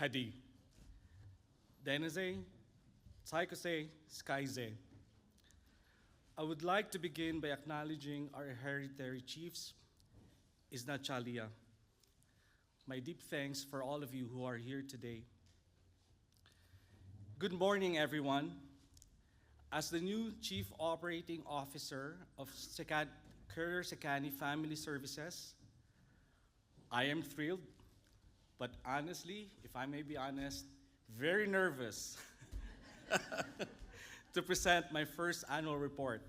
Hadi. Denise, Taikose, Skyze. I would like to begin by acknowledging our hereditary chiefs, Isna Chalia. My deep thanks for all of you who are here today. Good morning, everyone. As the new Chief Operating Officer of Courier Sekani Family Services, I am thrilled, but honestly, if I may be honest, very nervous to present my first annual report.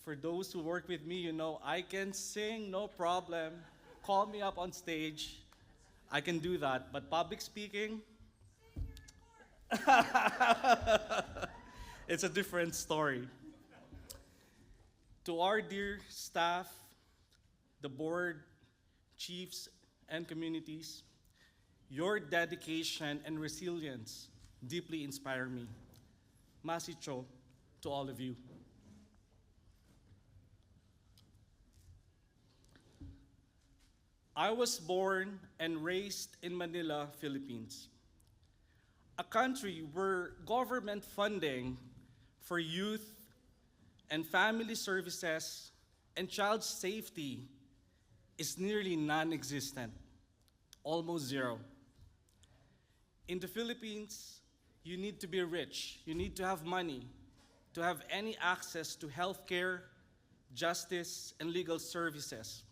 For those who work with me, you know I can sing, no problem. Call me up on stage. I can do that, but public speaking, it's a different story. To our dear staff, the board, chiefs, and communities, your dedication and resilience deeply inspire me. Masicho to all of you. I was born and raised in Manila, Philippines, a country where government funding for youth and family services and child safety is nearly non-existent, almost zero. In the Philippines, you need to be rich, you need to have money to have any access to healthcare, justice, and legal services.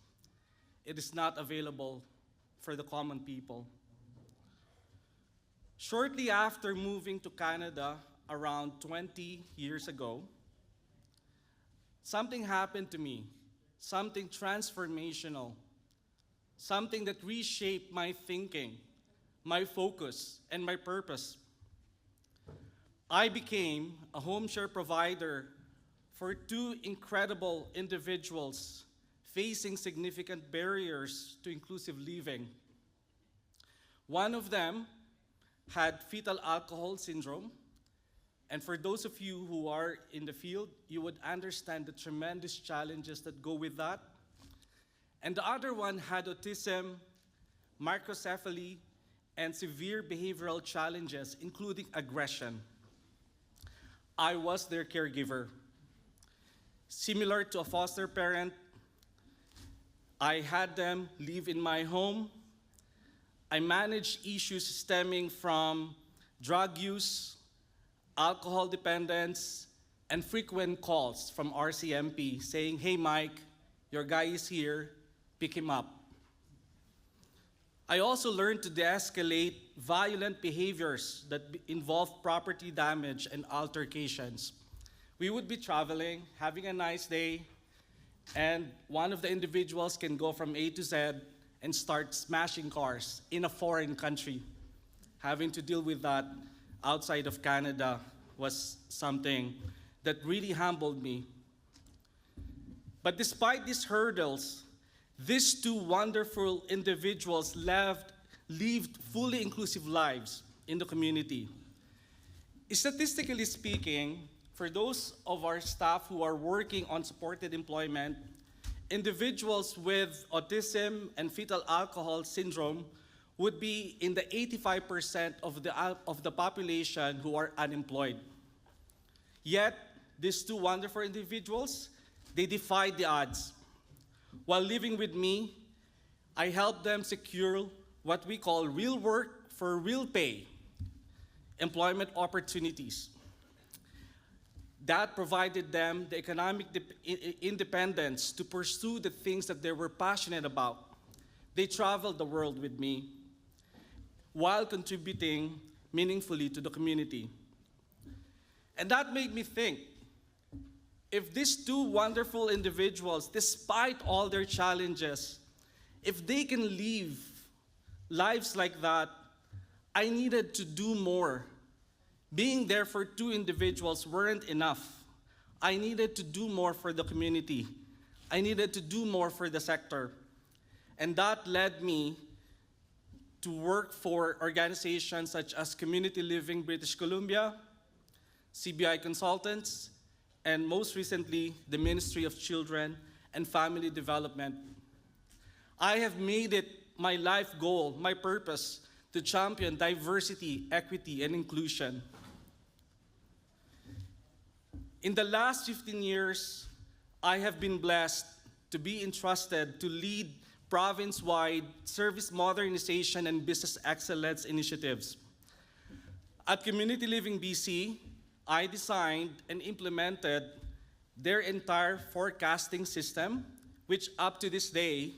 It is not available for the common people. Shortly after moving to Canada around 20 years ago, something happened to me, something transformational, something that reshaped my thinking, my focus, and my purpose. I became a home share provider for two incredible individuals facing significant barriers to inclusive living. One of them had fetal alcohol syndrome, and for those of you who are in the field, you would understand the tremendous challenges that go with that. And the other one had autism, microcephaly, and severe behavioral challenges, including aggression. I was their caregiver. Similar to a foster parent, I had them live in my home. I managed issues stemming from drug use, alcohol dependence, and frequent calls from RCMP saying, "Hey Mike, your guy is here, pick him up." I also learned to de-escalate violent behaviors that involve property damage and altercations. We would be traveling, having a nice day, and one of the individuals can go from A to Z and start smashing cars in a foreign country. Having to deal with that outside of Canada was something that really humbled me. But despite these hurdles, these two wonderful individuals lived fully inclusive lives in the community. Statistically speaking, for those of our staff who are working on supported employment, individuals with autism and fetal alcohol syndrome would be in the 85% of the population who are unemployed. Yet, these two wonderful individuals, they defied the odds. While living with me, I helped them secure what we call real work for real pay, employment opportunities. That provided them the economic independence to pursue the things that they were passionate about. They traveled the world with me while contributing meaningfully to the community. And that made me think, if these two wonderful individuals, despite all their challenges, if they can live lives like that, I needed to do more. Being there for two individuals weren't enough. I needed to do more for the community. I needed to do more for the sector. And that led me to work for organizations such as Community Living British Columbia, CBI Consultants, and most recently, the Ministry of Children and Family Development. I have made it my life goal, my purpose, to champion diversity, equity, and inclusion. In the last 15 years, I have been blessed to be entrusted to lead province-wide service modernization and business excellence initiatives. At Community Living BC, I designed and implemented their entire forecasting system, which up to this day,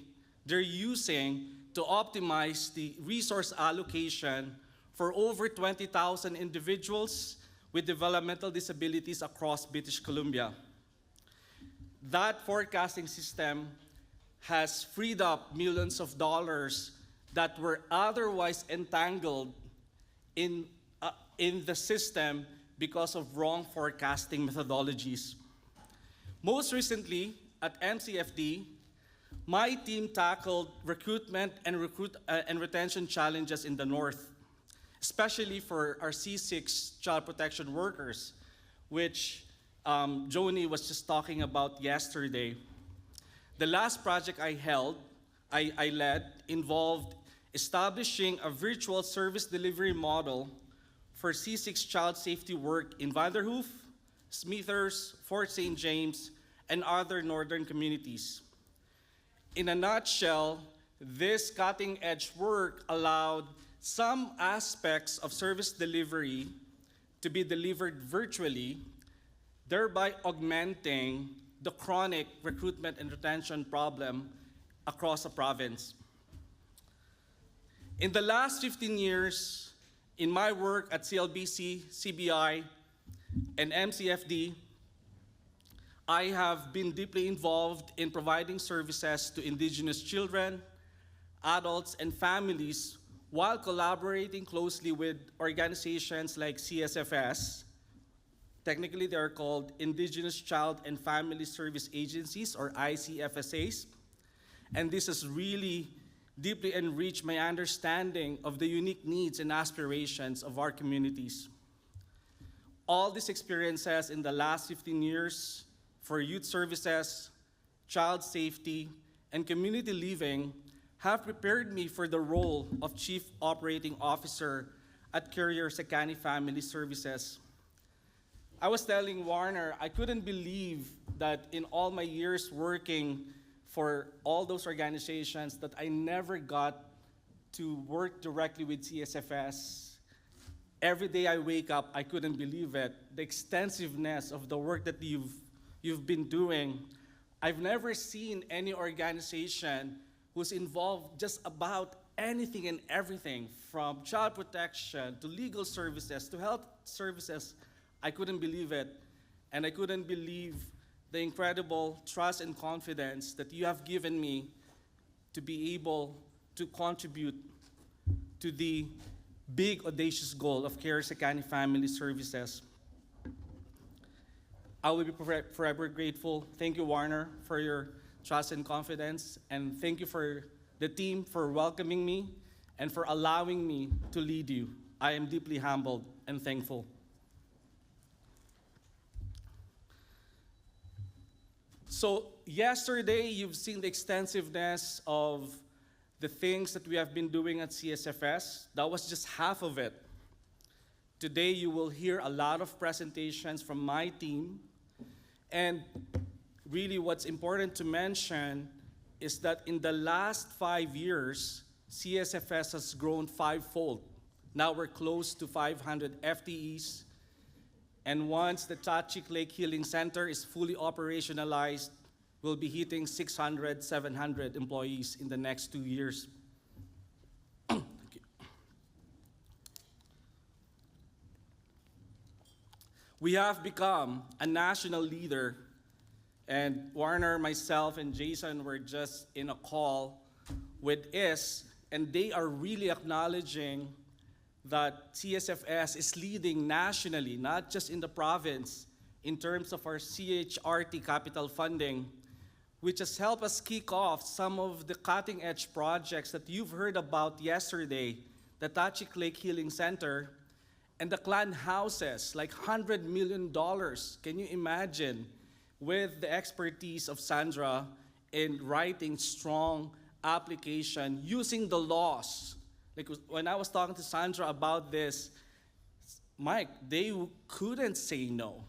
they're using to optimize the resource allocation for over 20,000 individuals with developmental disabilities across British Columbia. That forecasting system has freed up millions of dollars that were otherwise entangled in the system because of wrong forecasting methodologies. Most recently, at MCFD, my team tackled recruitment and retention challenges in the North, especially for our C6 child protection workers, which Joni was just talking about yesterday. The last project I led involved establishing a virtual service delivery model for C6 child safety work in Vanderhoof, Smithers, Fort St. James, and other northern communities. In a nutshell, this cutting-edge work allowed some aspects of service delivery to be delivered virtually, thereby augmenting the chronic recruitment and retention problem across the province. In the last 15 years, in my work at CLBC, CBI, and MCFD, I have been deeply involved in providing services to Indigenous children, adults, and families while collaborating closely with organizations like CSFS. Technically, they are called Indigenous Child and Family Service Agencies, or ICFSAs. And this has really deeply enriched my understanding of the unique needs and aspirations of our communities. All these experiences in the last 15 years for youth services, child safety, and community living have prepared me for the role of Chief Operating Officer at Carrier Sekani Family Services. I was telling Warner, I couldn't believe that in all my years working for all those organizations that I never got to work directly with CSFS. Every day I wake up, I couldn't believe it. The extensiveness of the work that you've been doing. I've never seen any organization who's involved just about anything and everything, from child protection to legal services to health services. I couldn't believe it. And I couldn't believe the incredible trust and confidence that you have given me to be able to contribute to the big, audacious goal of Care Sekani Family Services. I will be forever grateful. Thank you, Warner, for your trust and confidence, and thank you for the team for welcoming me and for allowing me to lead you. I am deeply humbled and thankful. So yesterday, you've seen the extensiveness of the things that we have been doing at CSFS. That was just half of it. Today, you will hear a lot of presentations from my team. And really what's important to mention is that in the last 5 years, CSFS has grown fivefold. Now we're close to 500 FTEs. And once the Tachik Lake Healing Center is fully operationalized, we'll be hitting 600, 700 employees in the next 2 years. We have become a national leader, and Warner, myself, and Jason were just in a call with IS, and they are really acknowledging that CSFS is leading nationally, not just in the province, in terms of our CHRT capital funding, which has helped us kick off some of the cutting-edge projects that you've heard about yesterday, the Tachik Lake Healing Center, and the clan houses, like $100 million. Can you imagine? With the expertise of Sandra in writing strong application using the laws, Like when I was talking to Sandra about this, Mike, they couldn't say no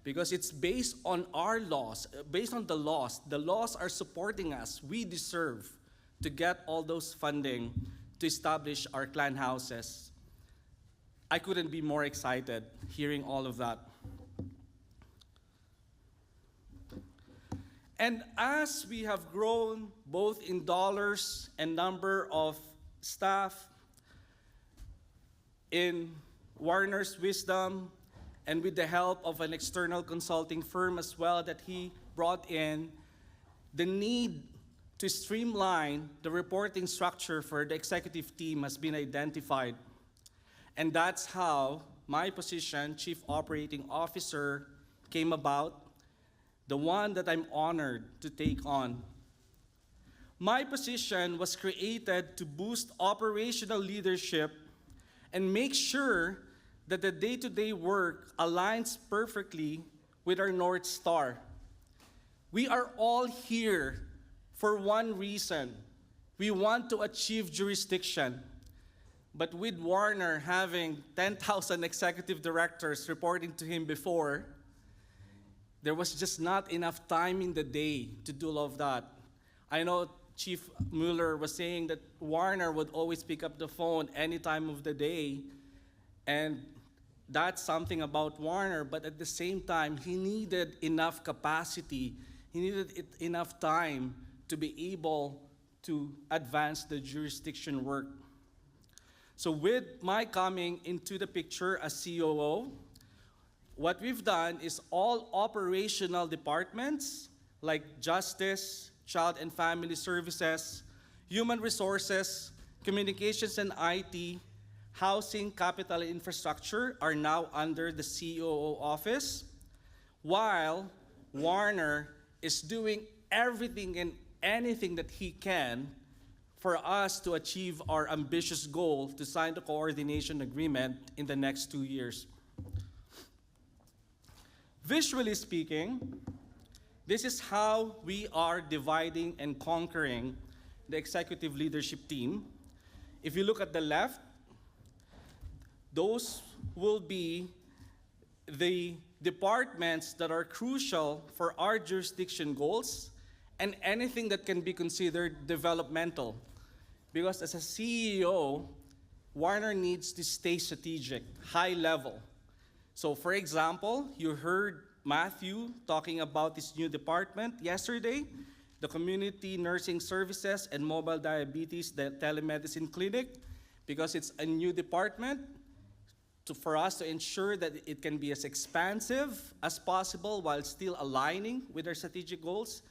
because it's based on our laws, based on the laws. The laws are supporting us. We deserve to get all those funding to establish our clan houses. I couldn't be more excited hearing all of that. And as we have grown both in dollars and number of staff, in Warner's wisdom, and with the help of an external consulting firm as well that he brought in, the need to streamline the reporting structure for the executive team has been identified. And that's how my position, Chief Operating Officer, came about, the one that I'm honored to take on. My position was created to boost operational leadership and make sure that the day-to-day work aligns perfectly with our North Star. We are all here for one reason. We want to achieve jurisdiction. But with Warner having 10,000 executive directors reporting to him before, there was just not enough time in the day to do all of that. I know Chief Mueller was saying that Warner would always pick up the phone any time of the day, and that's something about Warner, but at the same time, he needed enough capacity, he needed enough time to be able to advance the jurisdiction work. So with my coming into the picture as COO, what we've done is all operational departments like Justice, Child and Family Services, Human Resources, Communications and IT, Housing, Capital and Infrastructure are now under the COO office, while Warner is doing everything and anything that he can for us to achieve our ambitious goal to sign the coordination agreement in the next 2 years. Visually speaking, this is how we are dividing and conquering the executive leadership team. If you look at the left, those will be the departments that are crucial for our jurisdiction goals and anything that can be considered developmental. Because as a CEO, Warner needs to stay strategic, high level. So for example, you heard Matthew talking about this new department yesterday, the Community Nursing Services and Mobile Diabetes Telemedicine Clinic, because it's a new department for us to ensure that it can be as expansive as possible while still aligning with our strategic goals.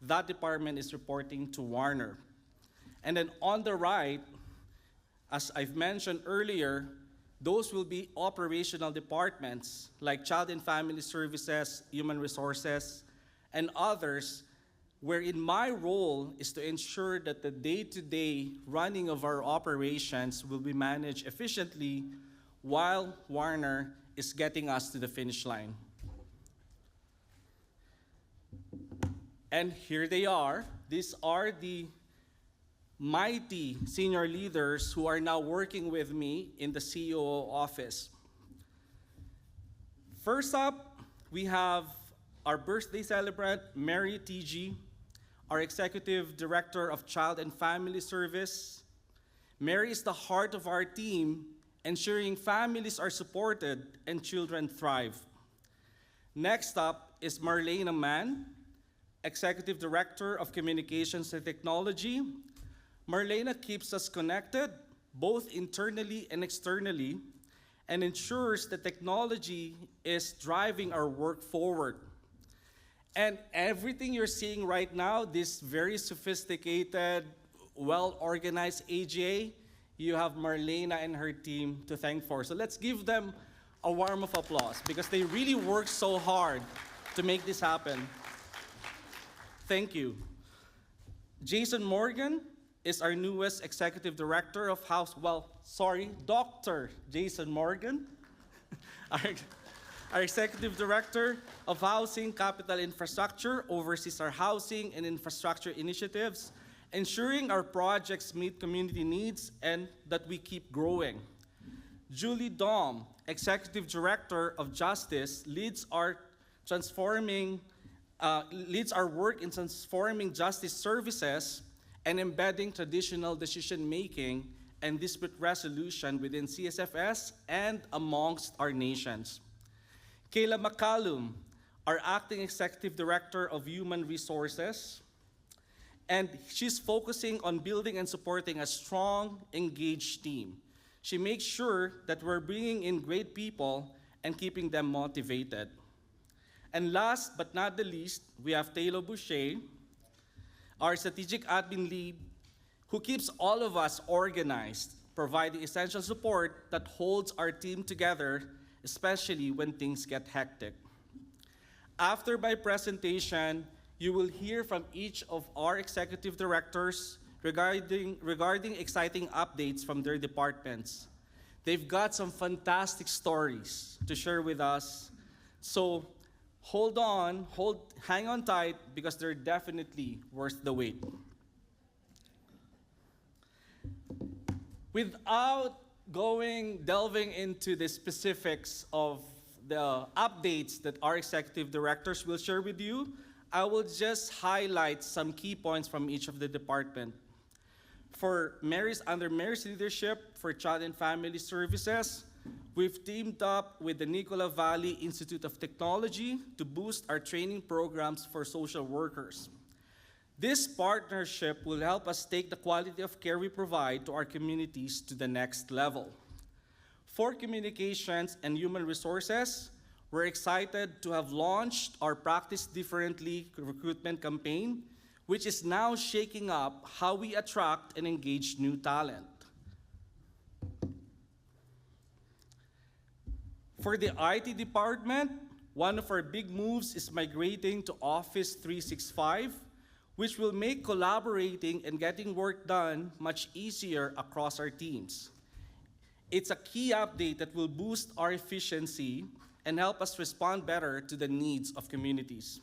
That department is reporting to Warner. And then on the right, as I've mentioned earlier, those will be operational departments like Child and Family Services, Human Resources, and others, wherein my role is to ensure that the day-to-day running of our operations will be managed efficiently while Warner is getting us to the finish line. And here they are. These are the mighty senior leaders who are now working with me in the COO office. First up, we have our birthday celebrant, Mary TG, our Executive Director of Child and Family Service. Mary is the heart of our team, ensuring families are supported and children thrive. Next up is Marlena Mann, Executive Director of Communications and Technology. Marlena keeps us connected, both internally and externally, and ensures that technology is driving our work forward. And everything you're seeing right now, this very sophisticated, well-organized AGA, you have Marlena and her team to thank for. So let's give them a warm of applause because they really worked so hard to make this happen. Thank you. Jason Morgan is our newest Executive Director of Dr. Jason Morgan, our Executive Director of Housing, Capital Infrastructure, oversees our housing and infrastructure initiatives ensuring our projects meet community needs and that we keep growing. Julie Dom, Executive Director of Justice, leads our work in transforming justice services and embedding traditional decision-making and dispute resolution within CSFS and amongst our nations. Kayla McCallum, our Acting Executive Director of Human Resources, and she's focusing on building and supporting a strong, engaged team. She makes sure that we're bringing in great people and keeping them motivated. And last but not the least, we have Taylor Boucher, our strategic admin lead, who keeps all of us organized, providing essential support that holds our team together, especially when things get hectic. After my presentation, you will hear from each of our executive directors regarding exciting updates from their departments. They've got some fantastic stories to share with us. So hang on tight, because they're definitely worth the wait. Without delving into the specifics of the updates that our executive directors will share with you, I will just highlight some key points from each of the department. Under Mary's leadership for Child and Family Services, we've teamed up with the Nicola Valley Institute of Technology to boost our training programs for social workers. This partnership will help us take the quality of care we provide to our communities to the next level. For Communications and Human Resources, we're excited to have launched our Practice Differently recruitment campaign, which is now shaking up how we attract and engage new talent. For the IT department, one of our big moves is migrating to Office 365, which will make collaborating and getting work done much easier across our teams. It's a key update that will boost our efficiency and help us respond better to the needs of communities.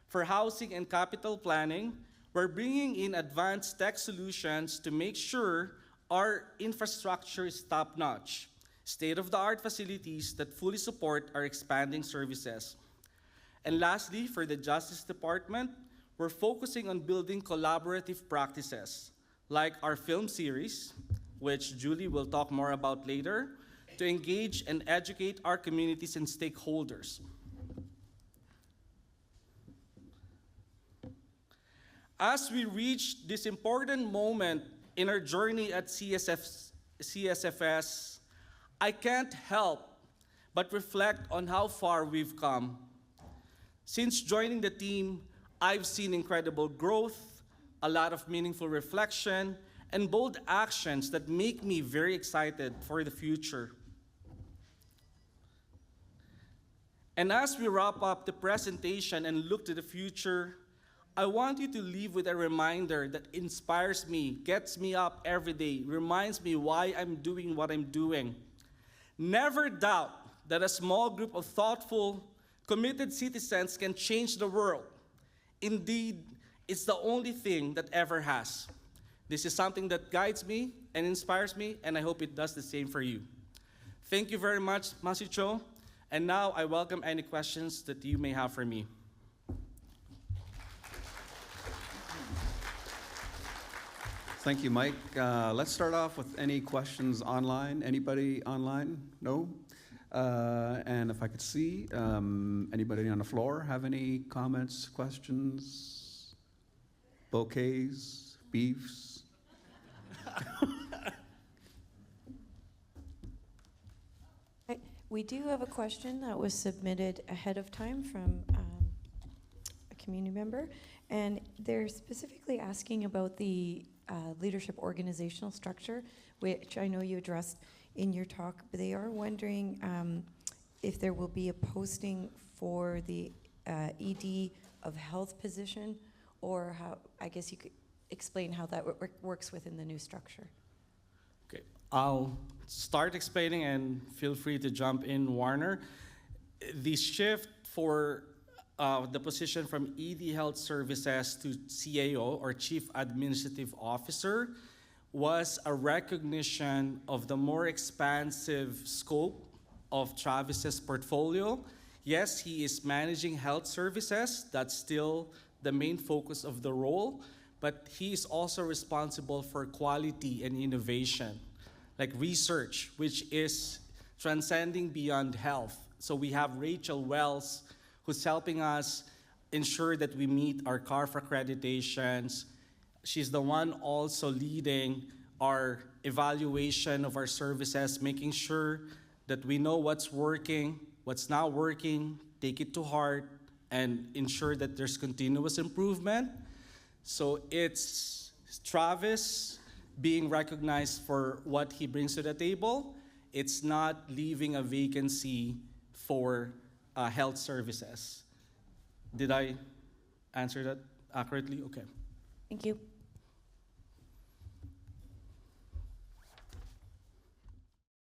For housing and capital planning, we're bringing in advanced tech solutions to make sure our infrastructure is top-notch, state-of-the-art facilities that fully support our expanding services. And lastly, for the Justice Department, we're focusing on building collaborative practices, like our film series, which Julie will talk more about later, to engage and educate our communities and stakeholders. As we reach this important moment in our journey at CSFS, I can't help but reflect on how far we've come. Since joining the team, I've seen incredible growth, a lot of meaningful reflection, and bold actions that make me very excited for the future. And as we wrap up the presentation and look to the future, I want you to leave with a reminder that inspires me, gets me up every day, reminds me why I'm doing what I'm doing. Never doubt that a small group of thoughtful, committed citizens can change the world. Indeed, it's the only thing that ever has. This is something that guides me and inspires me, and I hope it does the same for you. Thank you very much, Masicho. And now I welcome any questions that you may have for me. Thank you, Mike. Let's start off with any questions online. Anybody online? No? And if I could see, anybody on the floor have any comments, questions, bouquets, beefs? We do have a question that was submitted ahead of time from a community member, and they're specifically asking about the leadership organizational structure, which I know you addressed in your talk, but they are wondering if there will be a posting for the ED of health position, or how, I guess you could explain how that works within the new structure. Okay, I'll start explaining and feel free to jump in, Warner. The shift for the position from ED Health Services to CAO, or Chief Administrative Officer, was a recognition of the more expansive scope of Travis's portfolio. Yes, he is managing health services. That's still the main focus of the role, but he is also responsible for quality and innovation, like research, which is transcending beyond health. So we have Rachel Wells, who's helping us ensure that we meet our CARF accreditations. She's the one also leading our evaluation of our services, making sure that we know what's working, what's not working, take it to heart, and ensure that there's continuous improvement. So it's Travis being recognized for what he brings to the table. It's not leaving a vacancy for health services. Did I answer that accurately? Okay. Thank you.